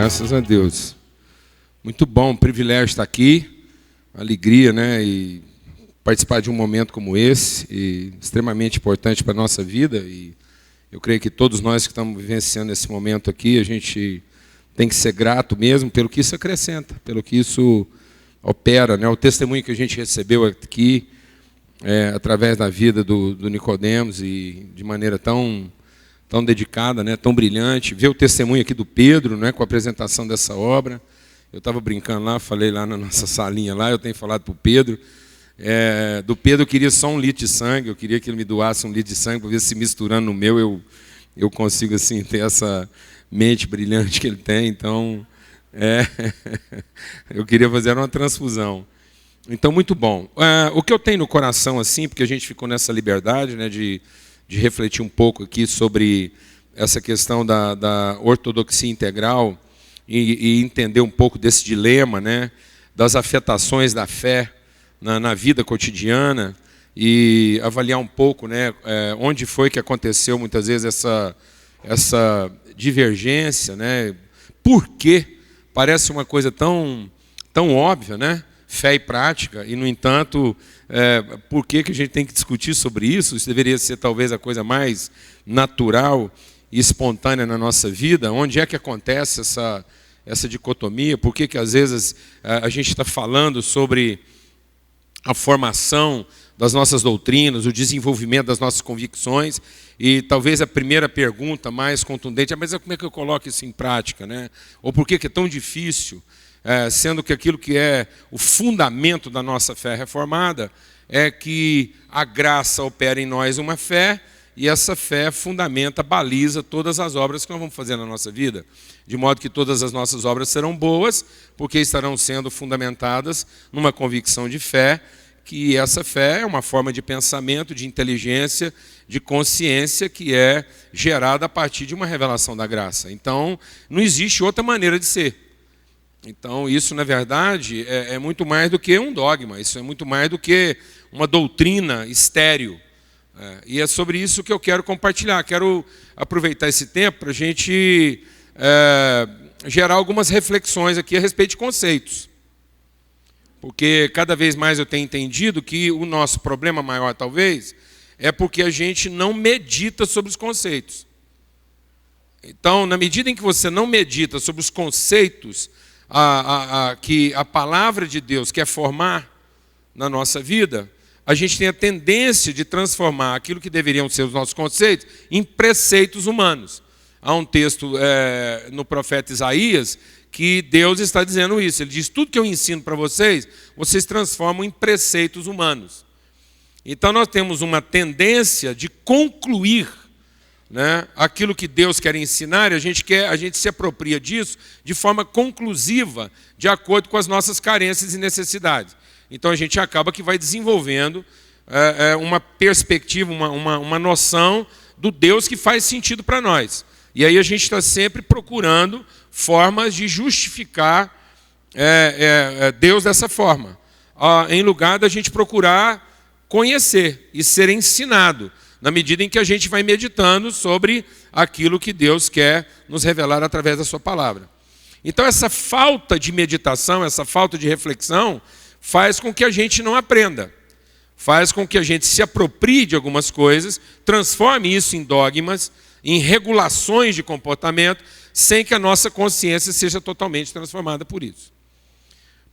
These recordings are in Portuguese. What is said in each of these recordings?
Graças a Deus. Muito bom, um privilégio estar aqui, alegria, né? E participar de um momento como esse, e extremamente importante para a nossa vida. E eu creio que todos nós que estamos vivenciando esse momento aqui, a gente tem que ser grato mesmo pelo que isso acrescenta, pelo que isso opera, né? O testemunho que a gente recebeu aqui, através da vida do Nicodemos, e de maneira tão dedicada, né, tão brilhante. Ver o testemunho aqui do Pedro, né, com a apresentação dessa obra. Eu estava brincando lá, falei lá na nossa salinha lá, eu tenho falado para o Pedro. Do Pedro eu queria só 1 litro de sangue, eu queria que ele me doasse 1 litro de sangue, para ver se misturando no meu eu consigo assim, ter essa mente brilhante que ele tem. Então, eu queria fazer uma transfusão. Então, muito bom. O que eu tenho no coração, assim, porque a gente ficou nessa liberdade, né, de refletir um pouco aqui sobre essa questão da ortodoxia integral e entender um pouco desse dilema, né, das afetações da fé na vida cotidiana, e avaliar um pouco, né, onde foi que aconteceu muitas vezes essa divergência, né? Por quê? Parece uma coisa tão óbvia, né? Fé e prática, e, no entanto, por que a gente tem que discutir sobre isso? Isso deveria ser, talvez, a coisa mais natural e espontânea na nossa vida. Onde é que acontece essa dicotomia? Por que às vezes, a gente está falando sobre a formação das nossas doutrinas, o desenvolvimento das nossas convicções, e talvez a primeira pergunta mais contundente é: mas como é que eu coloco isso em prática, né? Ou por que é tão difícil? Sendo que aquilo que é o fundamento da nossa fé reformada é que a graça opera em nós uma fé, e essa fé fundamenta, baliza todas as obras que nós vamos fazer na nossa vida, de modo que todas as nossas obras serão boas, porque estarão sendo fundamentadas numa convicção de fé, que essa fé é uma forma de pensamento, de inteligência, de consciência, que é gerada a partir de uma revelação da graça. Então, não existe outra maneira de ser. Então, isso, na verdade, é muito mais do que um dogma, isso é muito mais do que uma doutrina estéril. E é sobre isso que eu quero compartilhar. Quero aproveitar esse tempo para a gente gerar algumas reflexões aqui a respeito de conceitos. Porque cada vez mais eu tenho entendido que o nosso problema maior, talvez, é porque a gente não medita sobre os conceitos. Então, na medida em que você não medita sobre os conceitos que a palavra de Deus quer formar na nossa vida, a gente tem a tendência de transformar aquilo que deveriam ser os nossos conceitos em preceitos humanos. Há um texto no profeta Isaías que Deus está dizendo isso. Ele diz: tudo que eu ensino para vocês, vocês transformam em preceitos humanos. Então nós temos uma tendência de concluir, né, aquilo que Deus quer ensinar, e a gente se apropria disso de forma conclusiva, de acordo com as nossas carências e necessidades. Então a gente acaba que vai desenvolvendo uma perspectiva, uma noção do Deus que faz sentido para nós. E aí a gente está sempre procurando formas de justificar Deus dessa forma, em lugar da gente procurar conhecer e ser ensinado, na medida em que a gente vai meditando sobre aquilo que Deus quer nos revelar através da sua palavra. Então, essa falta de meditação, essa falta de reflexão, faz com que a gente não aprenda, faz com que a gente se aproprie de algumas coisas, transforme isso em dogmas, em regulações de comportamento, sem que a nossa consciência seja totalmente transformada por isso.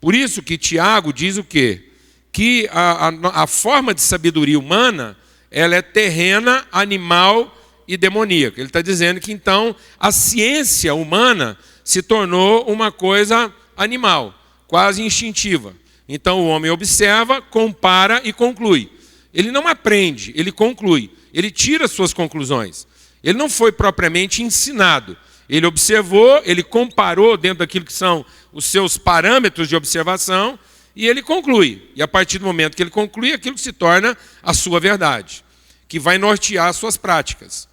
Por isso que Tiago diz o quê? Que a forma de sabedoria humana, ela é terrena, animal e demoníaca. Ele está dizendo que, então, a ciência humana se tornou uma coisa animal, quase instintiva. Então, o homem observa, compara e conclui. Ele não aprende, ele conclui. Ele tira suas conclusões. Ele não foi propriamente ensinado. Ele observou, ele comparou dentro daquilo que são os seus parâmetros de observação, e ele conclui. E a partir do momento que ele conclui, aquilo que se torna a sua verdade, que vai nortear as suas práticas.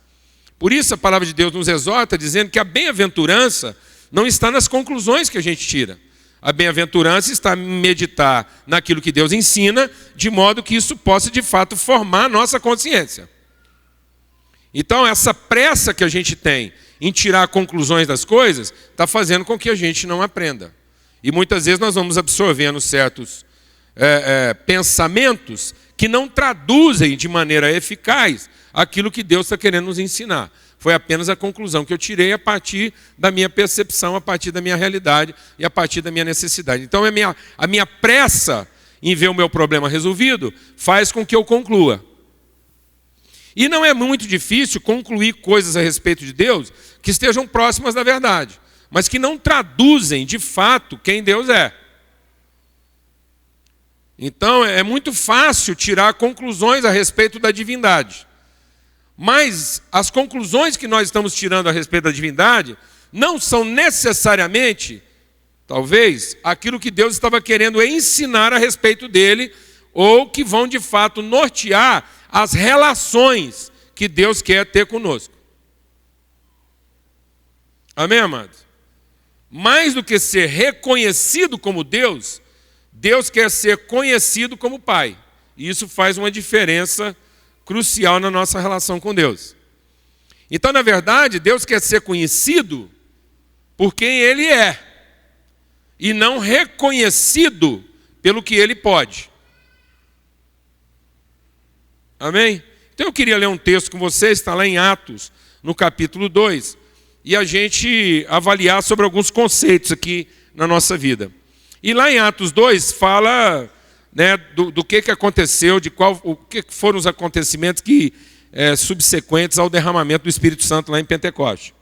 Por isso a palavra de Deus nos exorta dizendo que a bem-aventurança não está nas conclusões que a gente tira. A bem-aventurança está em meditar naquilo que Deus ensina, de modo que isso possa de fato formar a nossa consciência. Então, essa pressa que a gente tem em tirar conclusões das coisas está fazendo com que a gente não aprenda. E muitas vezes nós vamos absorvendo certos pensamentos que não traduzem de maneira eficaz aquilo que Deus está querendo nos ensinar. Foi apenas a conclusão que eu tirei a partir da minha percepção, a partir da minha realidade e a partir da minha necessidade. Então, a minha pressa em ver o meu problema resolvido faz com que eu conclua. E não é muito difícil concluir coisas a respeito de Deus que estejam próximas da verdade, mas que não traduzem de fato quem Deus é. Então, é muito fácil tirar conclusões a respeito da divindade. Mas as conclusões que nós estamos tirando a respeito da divindade não são necessariamente, talvez, aquilo que Deus estava querendo ensinar a respeito dele, ou que vão de fato nortear as relações que Deus quer ter conosco. Amém, amados? Mais do que ser reconhecido como Deus, Deus quer ser conhecido como Pai. E isso faz uma diferença crucial na nossa relação com Deus. Então, na verdade, Deus quer ser conhecido por quem Ele é, e não reconhecido pelo que Ele pode. Amém? Então eu queria ler um texto com vocês, está lá em Atos, no capítulo 2, e a gente avaliar sobre alguns conceitos aqui na nossa vida. E lá em Atos 2 fala, né, do que aconteceu, o que foram os acontecimentos subsequentes ao derramamento do Espírito Santo lá em Pentecoste.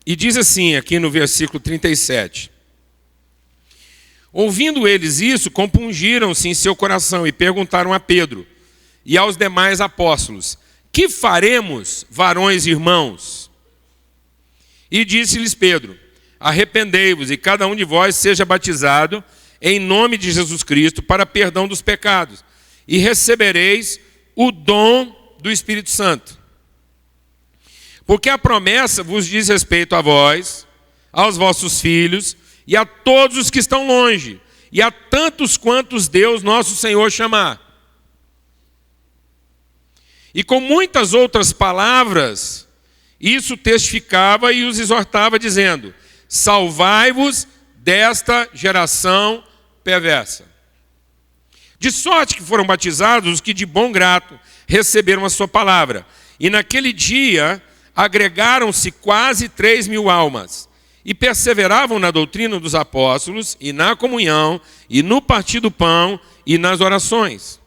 E diz assim, aqui no versículo 37. Ouvindo eles isso, compungiram-se em seu coração e perguntaram a Pedro e aos demais apóstolos: que faremos, varões e irmãos? E disse-lhes Pedro: arrependei-vos e cada um de vós seja batizado em nome de Jesus Cristo para perdão dos pecados, e recebereis o dom do Espírito Santo. Porque a promessa vos diz respeito a vós, aos vossos filhos e a todos os que estão longe, e a tantos quantos Deus nosso Senhor chamar. E com muitas outras palavras, isso testificava e os exortava, dizendo: salvai-vos desta geração perversa. De sorte que foram batizados os que de bom grado receberam a sua palavra. E naquele dia agregaram-se quase 3.000 almas. E perseveravam na doutrina dos apóstolos, e na comunhão, e no partir do pão, e nas orações.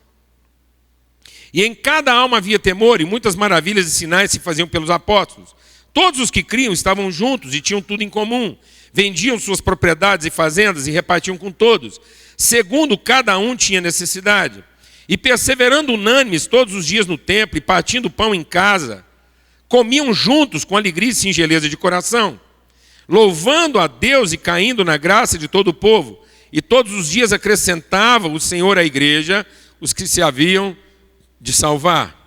E em cada alma havia temor, e muitas maravilhas e sinais se faziam pelos apóstolos. Todos os que criam estavam juntos e tinham tudo em comum. Vendiam suas propriedades e fazendas e repartiam com todos, segundo cada um tinha necessidade. E perseverando unânimes todos os dias no templo, e partindo pão em casa, comiam juntos com alegria e singeleza de coração, louvando a Deus e caindo na graça de todo o povo. E todos os dias acrescentava o Senhor à igreja os que se haviam de salvar.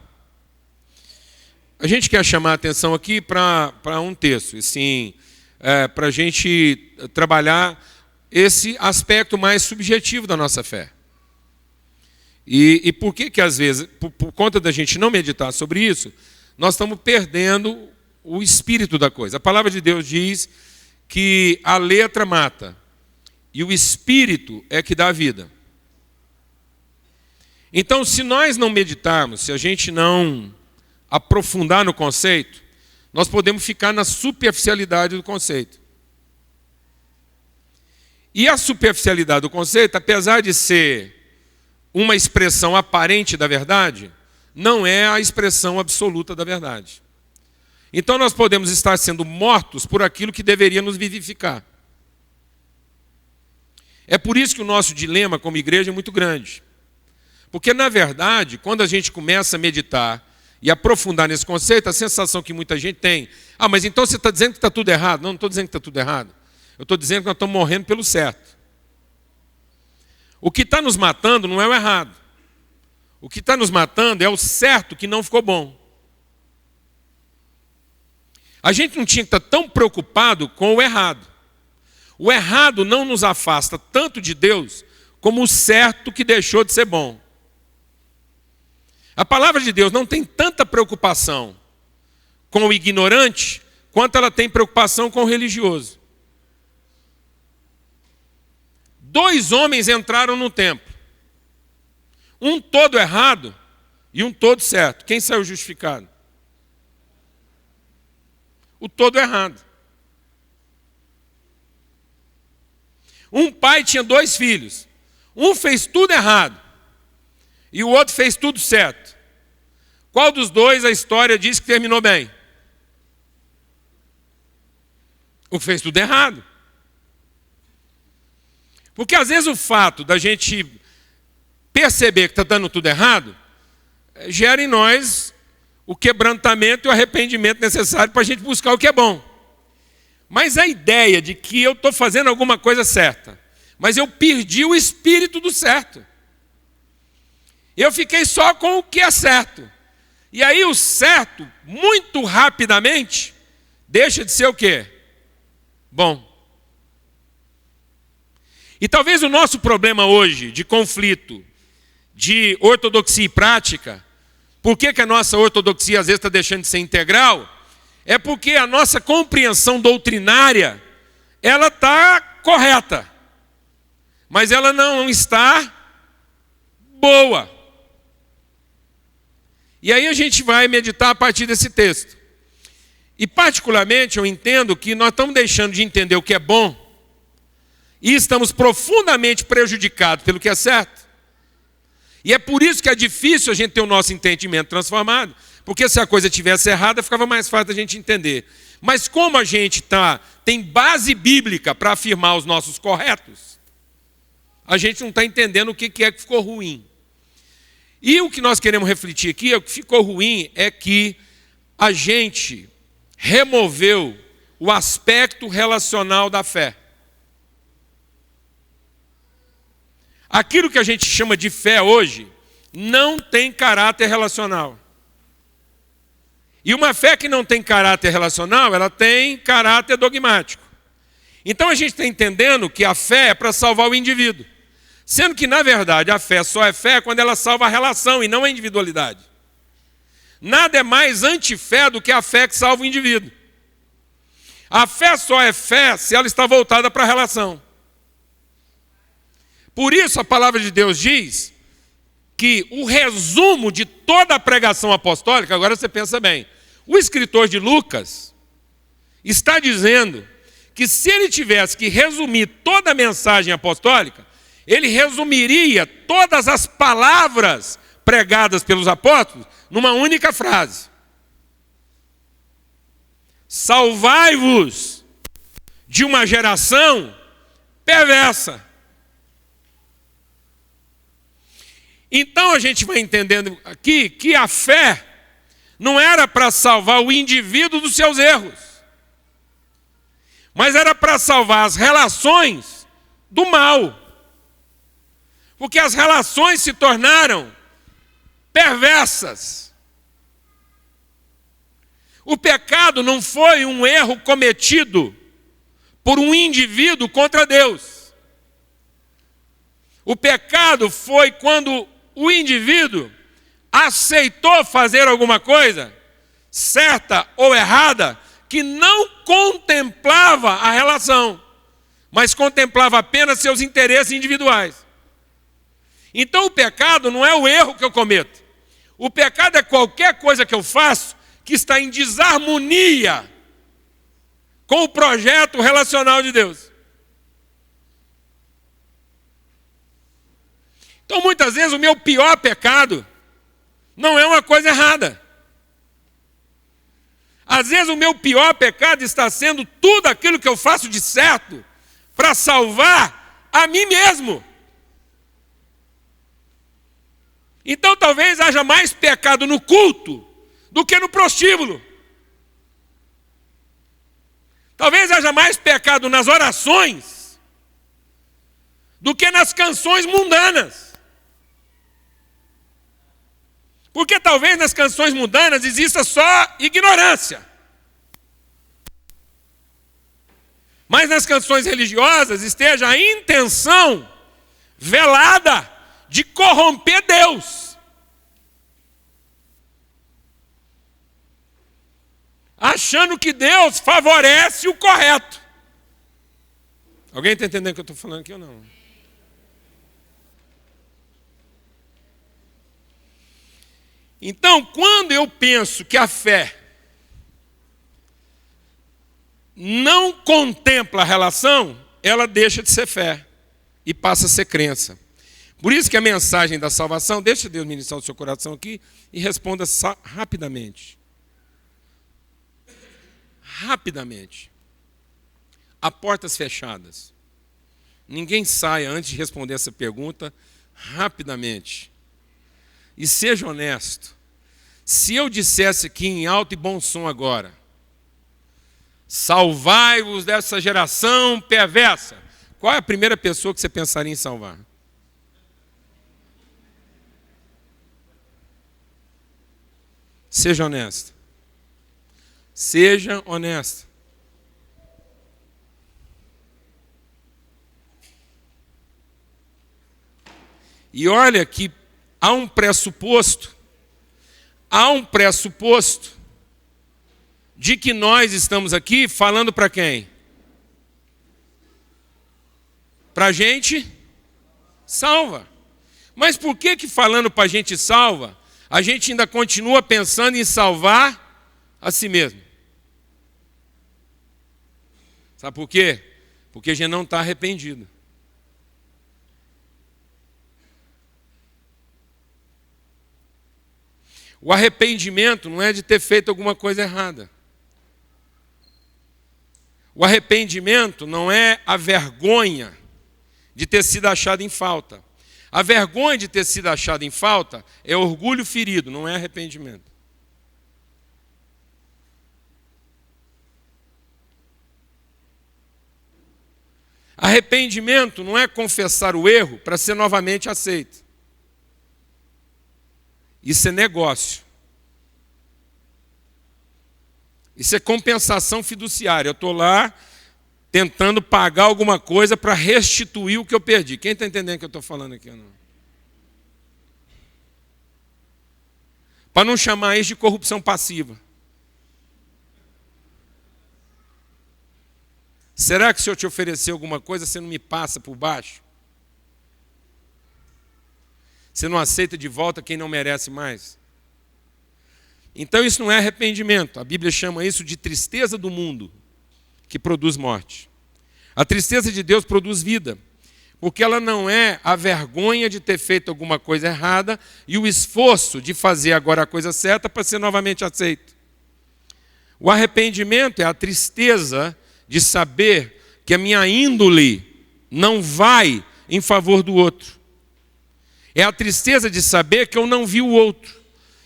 A gente quer chamar a atenção aqui para um texto, assim, para a gente trabalhar esse aspecto mais subjetivo da nossa fé. E por que às vezes, por conta da gente não meditar sobre isso, nós estamos perdendo o espírito da coisa. A palavra de Deus diz que a letra mata e o espírito é que dá vida. Então, se nós não meditarmos, se a gente não aprofundar no conceito, nós podemos ficar na superficialidade do conceito. E a superficialidade do conceito, apesar de ser uma expressão aparente da verdade, não é a expressão absoluta da verdade. Então nós podemos estar sendo mortos por aquilo que deveria nos vivificar. É por isso que o nosso dilema como igreja é muito grande. Porque, na verdade, quando a gente começa a meditar e aprofundar nesse conceito, a sensação que muita gente tem: ah, mas então você está dizendo que está tudo errado. Não, não estou dizendo que está tudo errado. Eu estou dizendo que nós estamos morrendo pelo certo. O que está nos matando não é o errado. O que está nos matando é o certo que não ficou bom. A gente não tinha que estar tão preocupado com o errado. O errado não nos afasta tanto de Deus como o certo que deixou de ser bom. A palavra de Deus não tem tanta preocupação com o ignorante quanto ela tem preocupação com o religioso. 2 homens entraram no templo. Um todo errado e um todo certo. Quem saiu justificado? O todo errado. Um pai tinha 2 filhos. Um fez tudo errado e o outro fez tudo certo. Qual dos dois a história diz que terminou bem? O que fez tudo errado. Porque às vezes o fato da gente perceber que está dando tudo errado gera em nós o quebrantamento e o arrependimento necessário para a gente buscar o que é bom. Mas a ideia de que eu estou fazendo alguma coisa certa, mas eu perdi o espírito do certo. Eu fiquei só com o que é certo. E aí o certo, muito rapidamente, deixa de ser o quê? Bom. E talvez o nosso problema hoje de conflito, de ortodoxia e prática, por que a nossa ortodoxia às vezes está deixando de ser integral? É porque a nossa compreensão doutrinária, ela está correta, mas ela não está boa. E aí a gente vai meditar a partir desse texto. E particularmente eu entendo que nós estamos deixando de entender o que é bom e estamos profundamente prejudicados pelo que é certo. E é por isso que é difícil a gente ter o nosso entendimento transformado, porque se a coisa estivesse errada, ficava mais fácil a gente entender. Mas como a gente tem base bíblica para afirmar os nossos corretos, a gente não está entendendo o que é que ficou ruim. E o que nós queremos refletir aqui, o que ficou ruim é que a gente removeu o aspecto relacional da fé. Aquilo que a gente chama de fé hoje não tem caráter relacional. E uma fé que não tem caráter relacional, ela tem caráter dogmático. Então a gente está entendendo que a fé é para salvar o indivíduo. Sendo que, na verdade, a fé só é fé quando ela salva a relação e não a individualidade. Nada é mais antifé do que a fé que salva o indivíduo. A fé só é fé se ela está voltada para a relação. Por isso a palavra de Deus diz que o resumo de toda a pregação apostólica, agora você pensa bem, o escritor de Lucas está dizendo que se ele tivesse que resumir toda a mensagem apostólica, ele resumiria todas as palavras pregadas pelos apóstolos numa única frase: salvai-vos de uma geração perversa. Então a gente vai entendendo aqui que a fé não era para salvar o indivíduo dos seus erros, mas era para salvar as relações do mal. Porque as relações se tornaram perversas. O pecado não foi um erro cometido por um indivíduo contra Deus. O pecado foi quando o indivíduo aceitou fazer alguma coisa, certa ou errada, que não contemplava a relação, mas contemplava apenas seus interesses individuais. Então o pecado não é o erro que eu cometo. O pecado é qualquer coisa que eu faço que está em desarmonia com o projeto relacional de Deus. Então muitas vezes o meu pior pecado não é uma coisa errada. Às vezes o meu pior pecado está sendo tudo aquilo que eu faço de certo para salvar a mim mesmo. Então talvez haja mais pecado no culto do que no prostíbulo. Talvez haja mais pecado nas orações do que nas canções mundanas. Porque talvez nas canções mundanas exista só ignorância. Mas nas canções religiosas esteja a intenção velada de corromper Deus. Achando que Deus favorece o correto. Alguém está entendendo o que eu estou falando aqui ou não? Então, quando eu penso que a fé não contempla a relação, ela deixa de ser fé e passa a ser crença. Por isso que a mensagem da salvação, deixa Deus ministrar o seu coração aqui e responda rapidamente. Rapidamente. A portas fechadas. Ninguém saia antes de responder essa pergunta rapidamente. E seja honesto. Se eu dissesse aqui em alto e bom som agora, salvai-vos dessa geração perversa, qual é a primeira pessoa que você pensaria em salvar? Seja honesto. Seja honesto. E olha que há um pressuposto de que nós estamos aqui falando para quem? Para a gente salva. Mas por que falando para a gente salva, a gente ainda continua pensando em salvar a si mesmo? Sabe por quê? Porque a gente não está arrependido. O arrependimento não é de ter feito alguma coisa errada. O arrependimento não é a vergonha de ter sido achado em falta. A vergonha de ter sido achado em falta é orgulho ferido, não é arrependimento. Arrependimento não é confessar o erro para ser novamente aceito. Isso é negócio. Isso é compensação fiduciária. Eu estou lá tentando pagar alguma coisa para restituir o que eu perdi. Quem está entendendo o que eu estou falando aqui ou não? Para não chamar isso de corrupção passiva. Será que se eu te oferecer alguma coisa, você não me passa por baixo? Você não aceita de volta quem não merece mais? Então isso não é arrependimento. A Bíblia chama isso de tristeza do mundo, que produz morte. A tristeza de Deus produz vida, porque ela não é a vergonha de ter feito alguma coisa errada e o esforço de fazer agora a coisa certa para ser novamente aceito. O arrependimento é a tristeza de saber que a minha índole não vai em favor do outro. É a tristeza de saber que eu não vi o outro.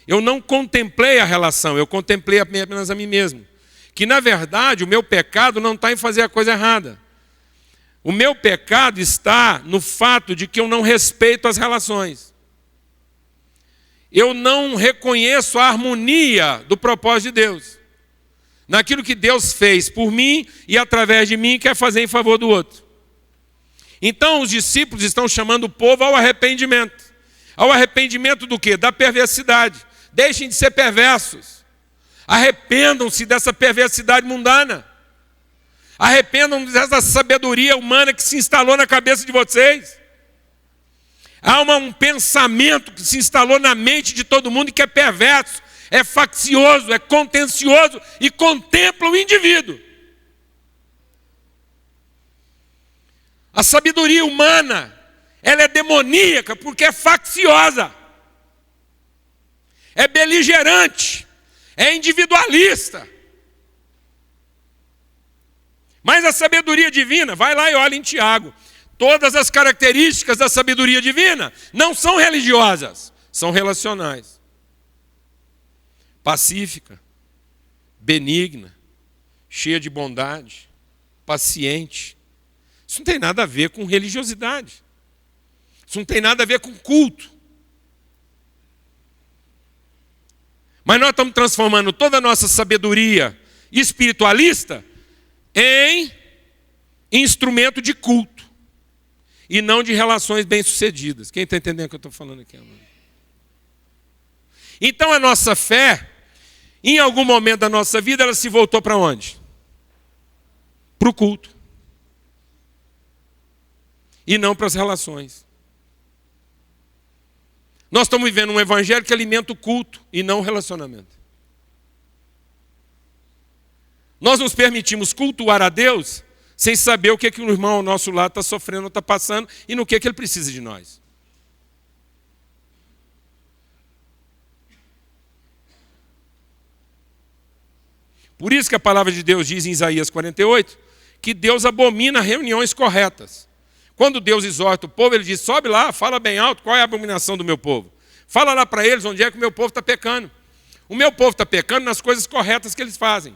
Eu não contemplei a relação, eu contemplei apenas a mim mesmo. Que, na verdade, o meu pecado não está em fazer a coisa errada. O meu pecado está no fato de que eu não respeito as relações. Eu não reconheço a harmonia do propósito de Deus. Naquilo que Deus fez por mim e através de mim quer fazer em favor do outro. Então os discípulos estão chamando o povo ao arrependimento. Ao arrependimento do quê? Da perversidade. Deixem de ser perversos. Arrependam-se dessa perversidade mundana. Arrependam-se dessa sabedoria humana que se instalou na cabeça de vocês. Há um pensamento que se instalou na mente de todo mundo que é perverso, é faccioso, é contencioso e contempla o indivíduo. A sabedoria humana, ela é demoníaca porque é facciosa, é beligerante, é individualista. Mas a sabedoria divina, vai lá e olha em Tiago, todas as características da sabedoria divina não são religiosas, são relacionais. Pacífica, benigna, cheia de bondade, paciente. Isso não tem nada a ver com religiosidade. Isso não tem nada a ver com culto. Mas nós estamos transformando toda a nossa sabedoria espiritualista em instrumento de culto. e não de relações bem-sucedidas. Quem está entendendo o que eu estou falando aqui, amado? Então a nossa fé, em algum momento da nossa vida, ela se voltou para onde? Para o culto. E não para as relações. Nós estamos vivendo um evangelho que alimenta o culto e não o relacionamento. Nós nos permitimos cultuar a Deus sem saber o que o irmão ao nosso lado está sofrendo, está passando e no que ele precisa de nós. Por isso que a palavra de Deus diz em Isaías 48 que Deus abomina reuniões corretas. Quando Deus exorta o povo, ele diz, sobe lá, fala bem alto, qual é a abominação do meu povo? Fala lá para eles onde é que o meu povo está pecando. O meu povo está pecando nas coisas corretas que eles fazem.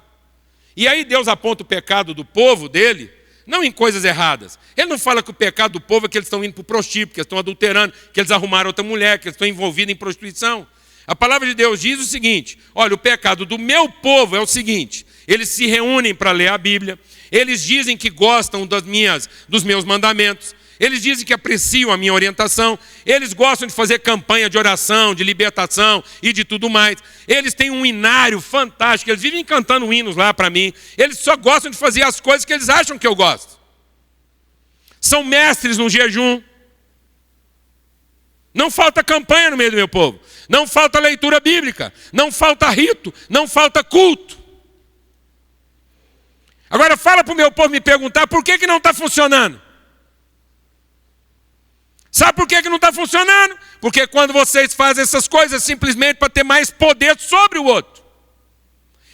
E aí Deus aponta o pecado do povo dele, não em coisas erradas. Ele não fala que o pecado do povo é que eles estão indo para o prostíbulo, que eles estão adulterando, que eles arrumaram outra mulher, que eles estão envolvidos em prostituição. A palavra de Deus diz o seguinte, olha, o pecado do meu povo é o seguinte, eles se reúnem para ler a Bíblia, eles dizem que gostam dos meus mandamentos, eles dizem que apreciam a minha orientação, eles gostam de fazer campanha de oração, de libertação e de tudo mais. Eles têm um inário fantástico, eles vivem cantando hinos lá para mim, eles só gostam de fazer as coisas que eles acham que eu gosto. São mestres no jejum. Não falta campanha no meio do meu povo. Não falta leitura bíblica. Não falta rito. Não falta culto. Agora fala para o meu povo me perguntar por que não está funcionando. Sabe por que não está funcionando? Porque quando vocês fazem essas coisas simplesmente para ter mais poder sobre o outro.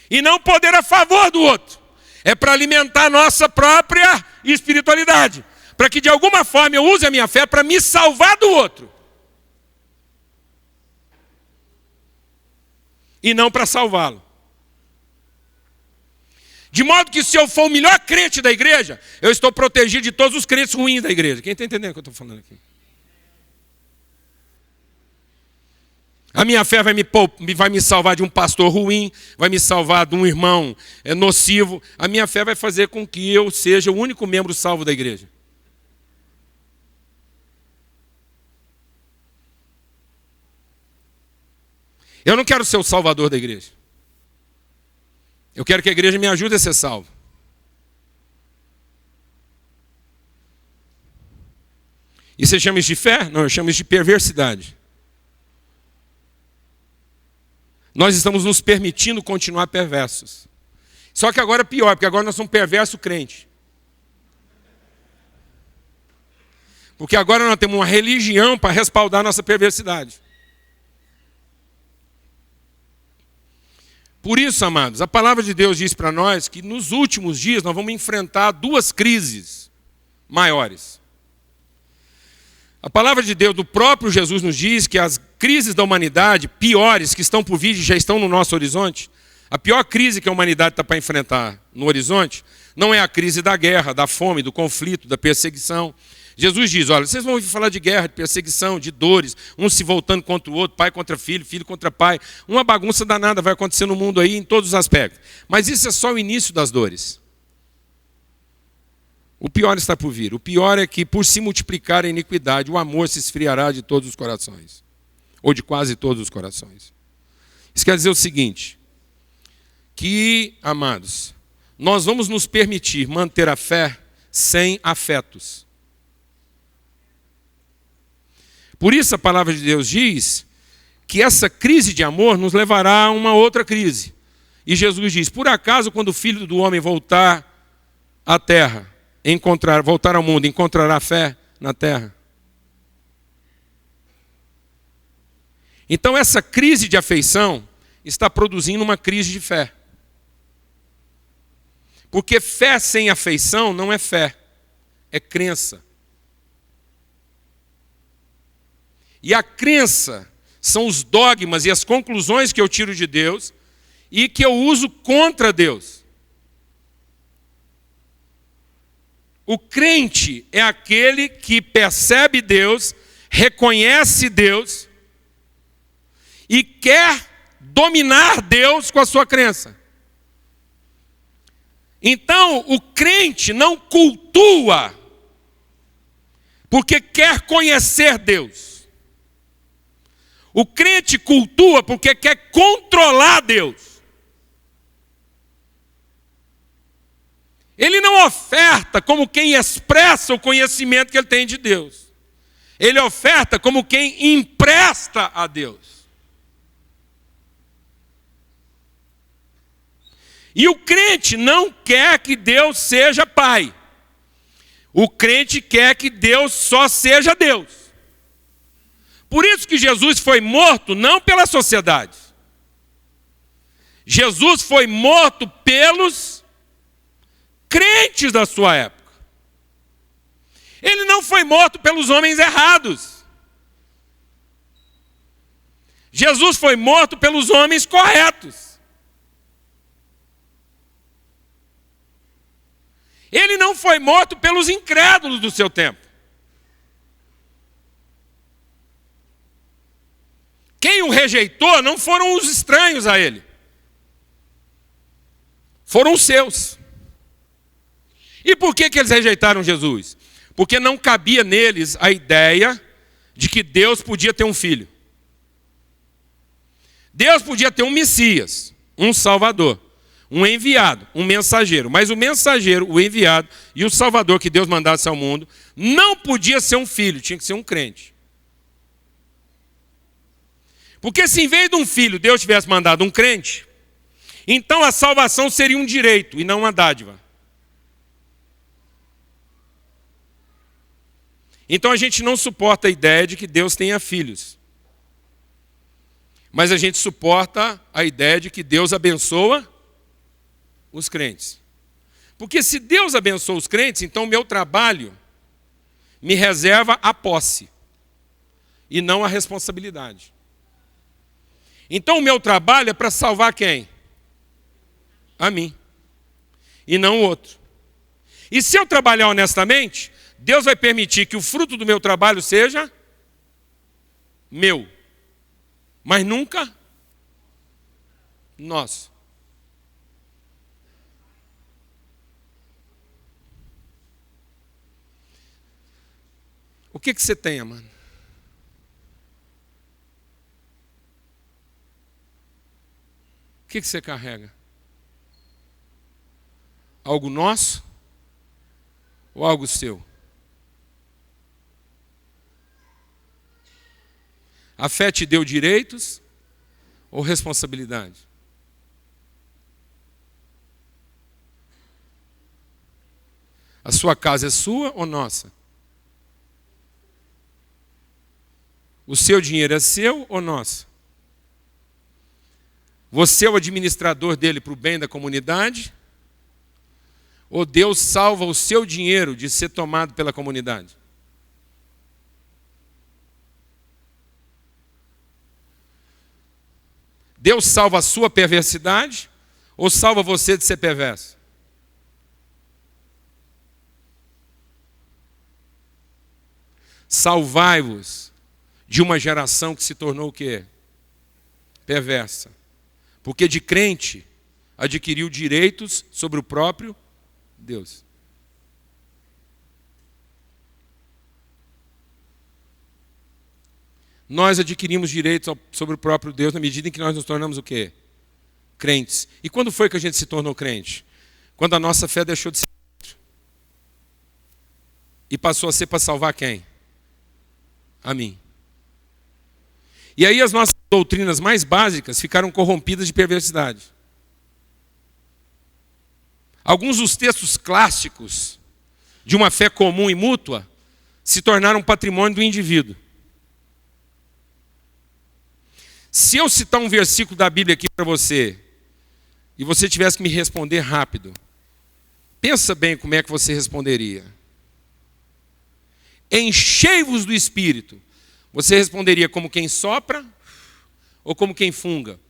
E não poder a favor do outro. É para alimentar a nossa própria espiritualidade. Para que de alguma forma eu use a minha fé para me salvar do outro. E não para salvá-lo. De modo que se eu for o melhor crente da igreja, eu estou protegido de todos os crentes ruins da igreja. Quem está entendendo o que eu estou falando aqui? A minha fé vai me salvar de um pastor ruim, vai me salvar de um irmão nocivo. A minha fé vai fazer com que eu seja o único membro salvo da igreja. Eu não quero ser o salvador da igreja. Eu quero que a igreja me ajude a ser salvo. E você chama isso de fé? Não, eu chamo isso de perversidade. Nós estamos nos permitindo continuar perversos. Só que agora é pior, porque agora nós somos perverso crente. Porque agora nós temos uma religião para respaldar a nossa perversidade. Por isso, amados, a palavra de Deus diz para nós que nos últimos dias nós vamos enfrentar duas crises maiores. A palavra de Deus, do próprio Jesus, nos diz que as crises da humanidade, piores, que estão por vir e já estão no nosso horizonte, a pior crise que a humanidade está para enfrentar no horizonte, não é a crise da guerra, da fome, do conflito, da perseguição. Jesus diz, olha, vocês vão ouvir falar de guerra, de perseguição, de dores, um se voltando contra o outro, pai contra filho, filho contra pai. Uma bagunça danada vai acontecer no mundo aí em todos os aspectos. Mas isso é só o início das dores. O pior está por vir. O pior é que, por se multiplicar a iniquidade, o amor se esfriará de todos os corações. Ou de quase todos os corações. Isso quer dizer o seguinte, que, amados, nós vamos nos permitir manter a fé sem afetos. Por isso a palavra de Deus diz que essa crise de amor nos levará a uma outra crise. E Jesus diz, por acaso quando o Filho do Homem voltar à terra, voltar ao mundo, encontrará fé na terra? Então essa crise de afeição está produzindo uma crise de fé. Porque fé sem afeição não é fé, é crença. E a crença são os dogmas e as conclusões que eu tiro de Deus e que eu uso contra Deus. O crente é aquele que percebe Deus, reconhece Deus e quer dominar Deus com a sua crença. Então, o crente não cultua porque quer conhecer Deus. O crente cultua porque quer controlar Deus. Ele não oferta como quem expressa o conhecimento que ele tem de Deus. Ele oferta como quem empresta a Deus. E o crente não quer que Deus seja pai. O crente quer que Deus só seja Deus. Por isso que Jesus foi morto não pela sociedade. Jesus foi morto pelos crentes da sua época. Ele não foi morto pelos homens errados. Jesus foi morto pelos homens corretos. Ele não foi morto pelos incrédulos do seu tempo. Quem o rejeitou não foram os estranhos a ele. Foram os seus. E por que eles rejeitaram Jesus? Porque não cabia neles a ideia de que Deus podia ter um filho. Deus podia ter um Messias, um Salvador, um enviado, um mensageiro. Mas o mensageiro, o enviado e o Salvador que Deus mandasse ao mundo não podia ser um filho, tinha que ser um crente. Porque se em vez de um filho Deus tivesse mandado um crente, então a salvação seria um direito e não uma dádiva. Então a gente não suporta a ideia de que Deus tenha filhos. Mas a gente suporta a ideia de que Deus abençoa os crentes. Porque se Deus abençoa os crentes, então o meu trabalho me reserva a posse e não a responsabilidade. Então o meu trabalho é para salvar quem? A mim. E não o outro. E se eu trabalhar honestamente, Deus vai permitir que o fruto do meu trabalho seja meu, mas nunca nosso. O que você tem, amado? O que você carrega? Algo nosso ou algo seu? A fé te deu direitos ou responsabilidade? A sua casa é sua ou nossa? O seu dinheiro é seu ou nosso? Você é o administrador dele para o bem da comunidade? Ou Deus salva o seu dinheiro de ser tomado pela comunidade? Deus salva a sua perversidade ou salva você de ser perverso? Salvai-vos de uma geração que se tornou o quê? Perversa. Porque de crente adquiriu direitos sobre o próprio Deus. Nós adquirimos direitos sobre o próprio Deus na medida em que nós nos tornamos o quê? Crentes. E quando foi que a gente se tornou crente? Quando a nossa fé deixou de ser e passou a ser para salvar quem? A mim. E aí as nossas doutrinas mais básicas ficaram corrompidas de perversidade. Alguns dos textos clássicos de uma fé comum e mútua se tornaram patrimônio do indivíduo. Se eu citar um versículo da Bíblia aqui para você, e você tivesse que me responder rápido, pensa bem como é que você responderia. Enchei-vos do Espírito. Você responderia como quem sopra ou como quem funga?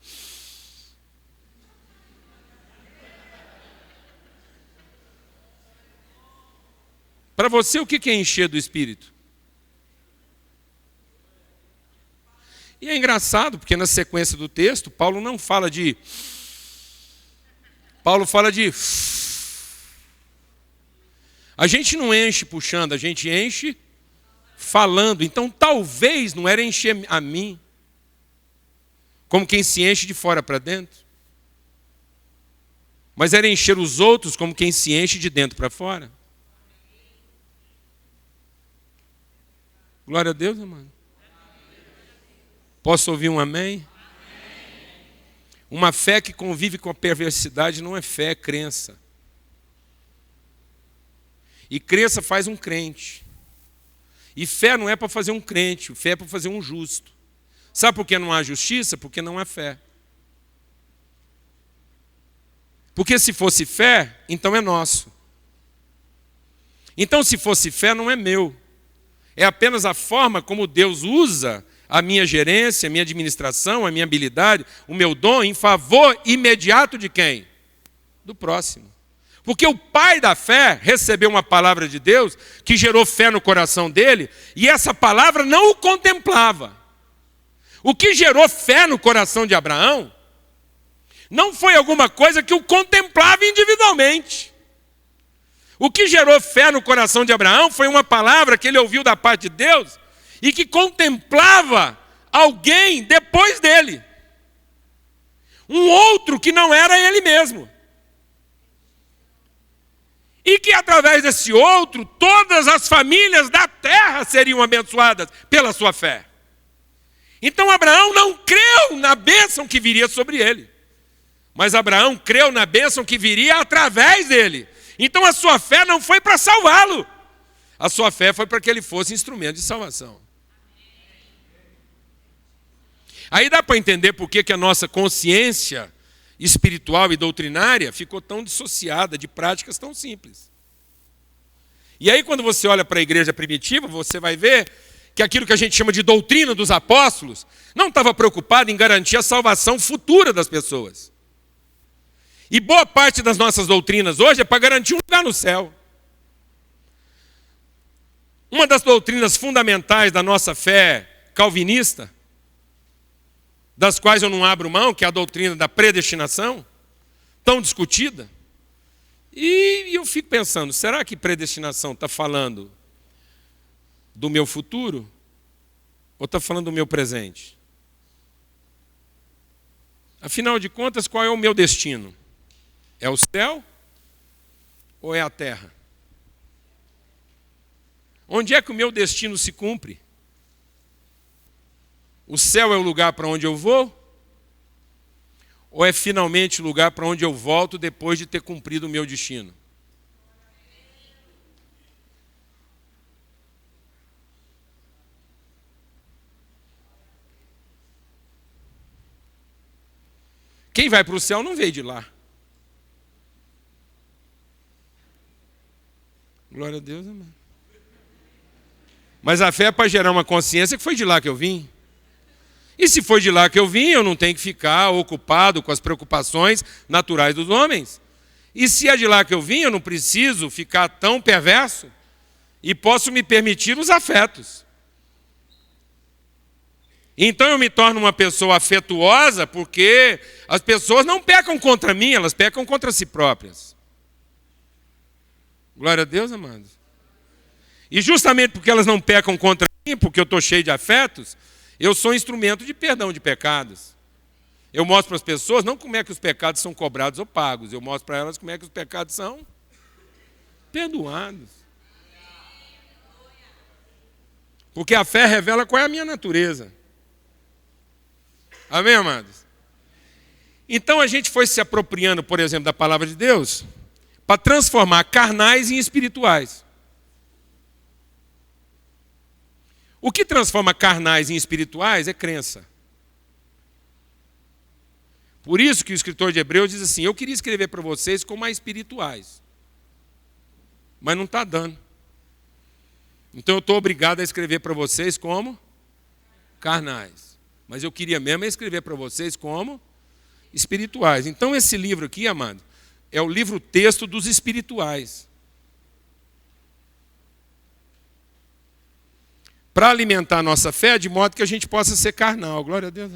Para você, o que é encher do Espírito? E é engraçado, porque na sequência do texto, Paulo não fala de... Paulo fala de... A gente não enche puxando, a gente enche falando. Então, talvez não era encher a mim, como quem se enche de fora para dentro, mas era encher os outros como quem se enche de dentro para fora. Glória a Deus, amado. Posso ouvir um amém? Uma fé que convive com a perversidade não é fé, é crença. E crença faz um crente. E fé não é para fazer um crente, fé é para fazer um justo. Sabe por que não há justiça? Porque não há fé. Porque se fosse fé, então é nosso. Então se fosse fé, não é meu. É apenas a forma como Deus usa a minha gerência, a minha administração, a minha habilidade, o meu dom em favor imediato de quem? Do próximo. Porque o pai da fé recebeu uma palavra de Deus que gerou fé no coração dele e essa palavra não o contemplava. O que gerou fé no coração de Abraão não foi alguma coisa que o contemplava individualmente. O que gerou fé no coração de Abraão foi uma palavra que ele ouviu da parte de Deus e que contemplava alguém depois dele. Um outro que não era ele mesmo. E que através desse outro, todas as famílias da terra seriam abençoadas pela sua fé. Então Abraão não creu na bênção que viria sobre ele. Mas Abraão creu na bênção que viria através dele. Então a sua fé não foi para salvá-lo. A sua fé foi para que ele fosse instrumento de salvação. Aí dá para entender por que a nossa consciência espiritual e doutrinária ficou tão dissociada de práticas tão simples. E aí quando você olha para a igreja primitiva, você vai ver que aquilo que a gente chama de doutrina dos apóstolos não estava preocupado em garantir a salvação futura das pessoas. E boa parte das nossas doutrinas hoje é para garantir um lugar no céu. Uma das doutrinas fundamentais da nossa fé calvinista, das quais eu não abro mão, que é a doutrina da predestinação, tão discutida. E eu fico pensando, será que predestinação está falando do meu futuro ou está falando do meu presente? Afinal de contas, qual é o meu destino? É o céu ou é a terra? Onde é que o meu destino se cumpre? O céu é o lugar para onde eu vou? Ou é finalmente o lugar para onde eu volto depois de ter cumprido o meu destino? Quem vai para o céu não veio de lá. Glória a Deus, amém. Mas a fé é para gerar uma consciência que foi de lá que eu vim. E se foi de lá que eu vim, eu não tenho que ficar ocupado com as preocupações naturais dos homens. E se é de lá que eu vim, eu não preciso ficar tão perverso e posso me permitir os afetos. Então eu me torno uma pessoa afetuosa porque as pessoas não pecam contra mim, elas pecam contra si próprias. Glória a Deus, amados. E justamente porque elas não pecam contra mim, porque eu estou cheio de afetos, eu sou instrumento de perdão de pecados. Eu mostro para as pessoas não como é que os pecados são cobrados ou pagos, eu mostro para elas como é que os pecados são perdoados. Porque a fé revela qual é a minha natureza. Amém, amados? Então a gente foi se apropriando, por exemplo, da palavra de Deus para transformar carnais em espirituais. O que transforma carnais em espirituais é crença. Por isso que o escritor de Hebreus diz assim, eu queria escrever para vocês como mais espirituais. Mas não está dando. Então eu estou obrigado a escrever para vocês como carnais. Mas eu queria mesmo escrever para vocês como espirituais. Então esse livro aqui, amado, é o livro texto dos espirituais. Para alimentar a nossa fé, de modo que a gente possa ser carnal. Glória a Deus.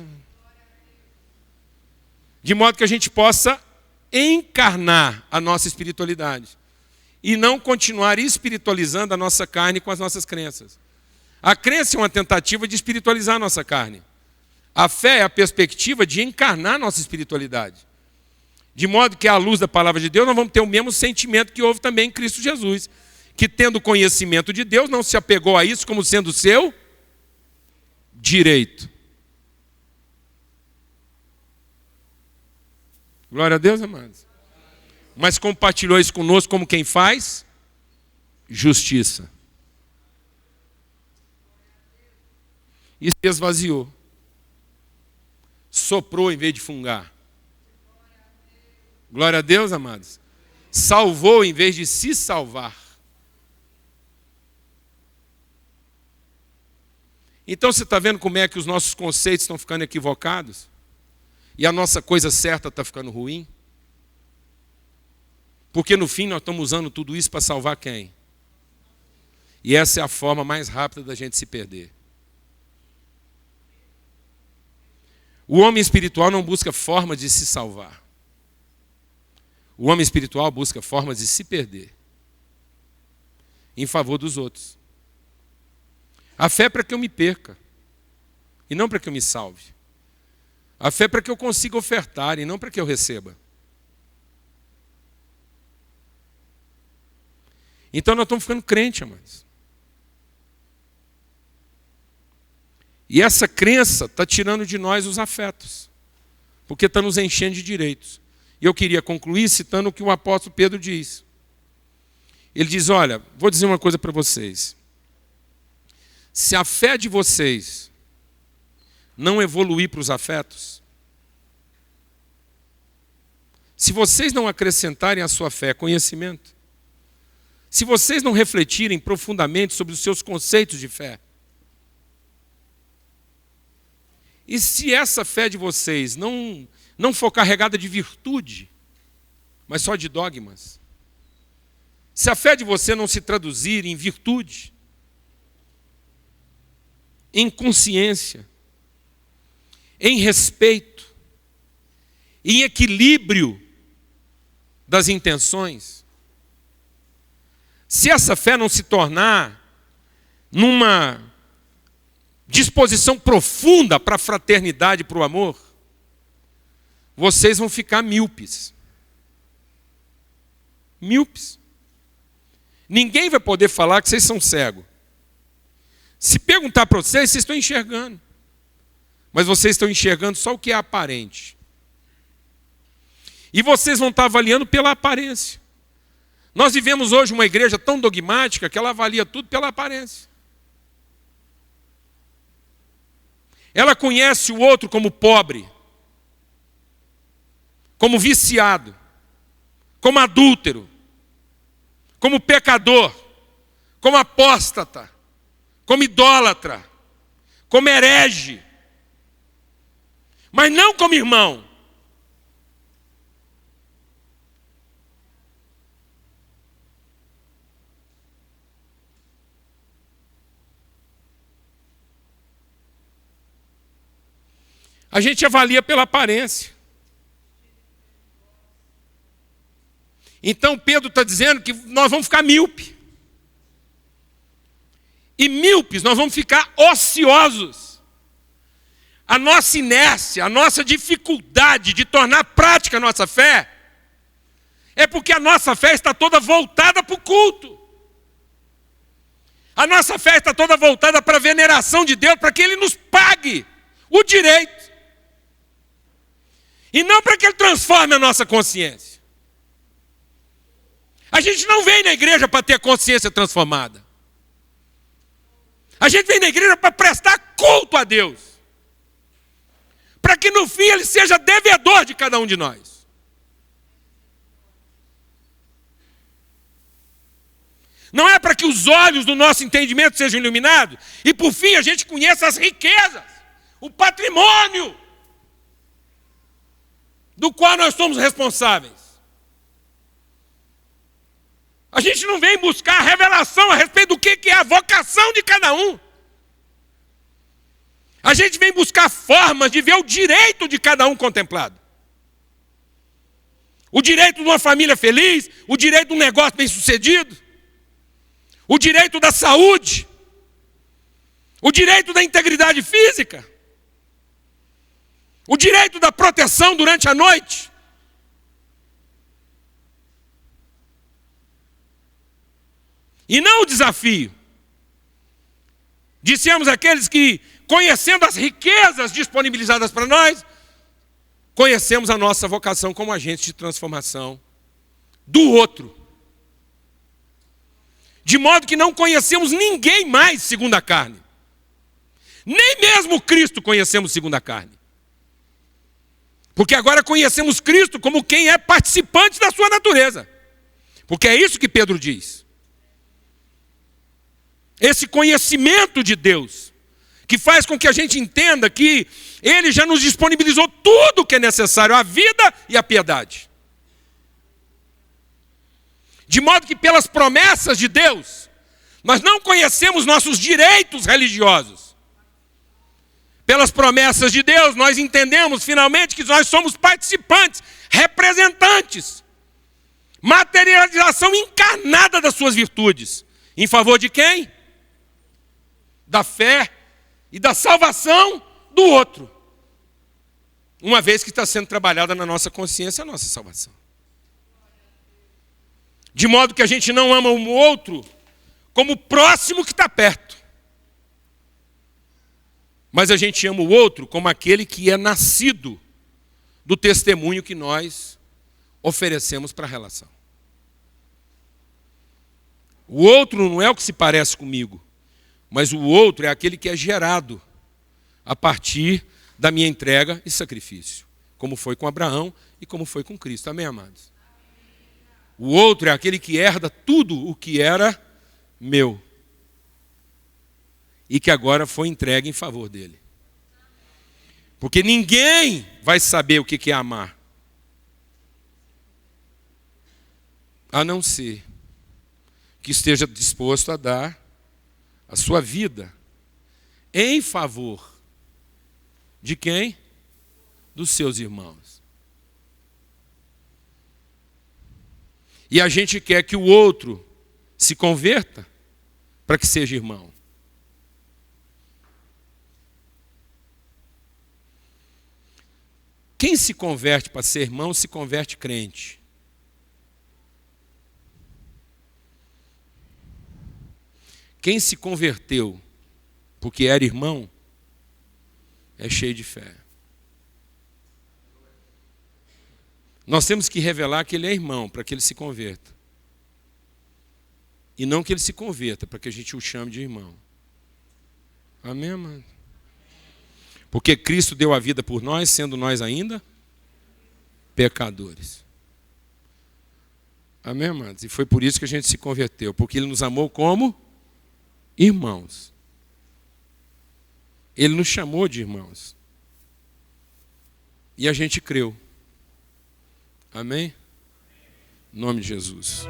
De modo que a gente possa encarnar a nossa espiritualidade. E não continuar espiritualizando a nossa carne com as nossas crenças. A crença é uma tentativa de espiritualizar a nossa carne. A fé é a perspectiva de encarnar a nossa espiritualidade. De modo que, à luz da palavra de Deus, nós vamos ter o mesmo sentimento que houve também em Cristo Jesus. Que, tendo conhecimento de Deus, não se apegou a isso como sendo seu direito. Glória a Deus, amados. Mas compartilhou isso conosco como quem faz justiça. E se esvaziou. Soprou em vez de fungar. Glória a Deus, amados. Salvou em vez de se salvar. Então você está vendo como é que os nossos conceitos estão ficando equivocados? E a nossa coisa certa está ficando ruim? Porque no fim nós estamos usando tudo isso para salvar quem? E essa é a forma mais rápida da gente se perder. O homem espiritual não busca formas de se salvar. O homem espiritual busca formas de se perder em favor dos outros. A fé é para que eu me perca e não para que eu me salve. A fé é para que eu consiga ofertar e não para que eu receba. Então nós estamos ficando crentes, amados. E essa crença está tirando de nós os afetos, porque está nos enchendo de direitos. E eu queria concluir citando o que o apóstolo Pedro diz. Ele diz, olha, vou dizer uma coisa para vocês. Se a fé de vocês não evoluir para os afetos, se vocês não acrescentarem à sua fé conhecimento, se vocês não refletirem profundamente sobre os seus conceitos de fé, e se essa fé de vocês não for carregada de virtude, mas só de dogmas, se a fé de você não se traduzir em virtude, em consciência, em respeito, em equilíbrio das intenções, se essa fé não se tornar numa disposição profunda para a fraternidade e para o amor, vocês vão ficar míopes. Míopes. Ninguém vai poder falar que vocês são cegos. Se perguntar para vocês, vocês estão enxergando. Mas vocês estão enxergando só o que é aparente. E vocês vão estar avaliando pela aparência. Nós vivemos hoje uma igreja tão dogmática que ela avalia tudo pela aparência. Ela conhece o outro como pobre, como viciado, como adúltero, como pecador, como apóstata, como idólatra, como herege, mas não como irmão. A gente avalia pela aparência. Então Pedro está dizendo que nós vamos ficar míope. E míopes nós vamos ficar ociosos. A nossa inércia, a nossa dificuldade de tornar prática a nossa fé, é porque a nossa fé está toda voltada para o culto. A nossa fé está toda voltada para a veneração de Deus, para que Ele nos pague o direito. E não para que Ele transforme a nossa consciência. A gente não vem na igreja para ter a consciência transformada. A gente vem na igreja para prestar culto a Deus. Para que no fim Ele seja devedor de cada um de nós. Não é para que os olhos do nosso entendimento sejam iluminados e por fim a gente conheça as riquezas, o patrimônio do qual nós somos responsáveis. A gente não vem buscar a revelação a respeito do que é a vocação de cada um. A gente vem buscar formas de ver o direito de cada um contemplado. O direito de uma família feliz, o direito de um negócio bem sucedido, o direito da saúde, o direito da integridade física, o direito da proteção durante a noite. E não o desafio. Dissemos aqueles que, conhecendo as riquezas disponibilizadas para nós, conhecemos a nossa vocação como agentes de transformação do outro. De modo que não conhecemos ninguém mais segundo a carne. Nem mesmo Cristo conhecemos segundo a carne. Porque agora conhecemos Cristo como quem é participante da sua natureza. Porque é isso que Pedro diz. Esse conhecimento de Deus, que faz com que a gente entenda que Ele já nos disponibilizou tudo o que é necessário, a vida e a piedade. De modo que pelas promessas de Deus, nós não conhecemos nossos direitos religiosos. Pelas promessas de Deus, nós entendemos finalmente que nós somos participantes, representantes, materialização encarnada das suas virtudes. Em favor de quem? Da fé e da salvação do outro. Uma vez que está sendo trabalhada na nossa consciência a nossa salvação. De modo que a gente não ama o outro como o próximo que está perto. Mas a gente ama o outro como aquele que é nascido do testemunho que nós oferecemos para a relação. O outro não é o que se parece comigo, mas o outro é aquele que é gerado a partir da minha entrega e sacrifício, como foi com Abraão e como foi com Cristo. Amém, amados? O outro é aquele que herda tudo o que era meu e que agora foi entregue em favor dele. Porque ninguém vai saber o que é amar, a não ser que esteja disposto a dar a sua vida em favor de quem? Dos seus irmãos. E a gente quer que o outro se converta para que seja irmão. Quem se converte para ser irmão, se converte crente. Quem se converteu porque era irmão, é cheio de fé. Nós temos que revelar que ele é irmão para que ele se converta. E não que ele se converta para que a gente o chame de irmão. Amém, mano? Porque Cristo deu a vida por nós, sendo nós ainda pecadores. Amém, amados? E foi por isso que a gente se converteu. Porque Ele nos amou como irmãos. Ele nos chamou de irmãos. E a gente creu. Amém? Em nome de Jesus.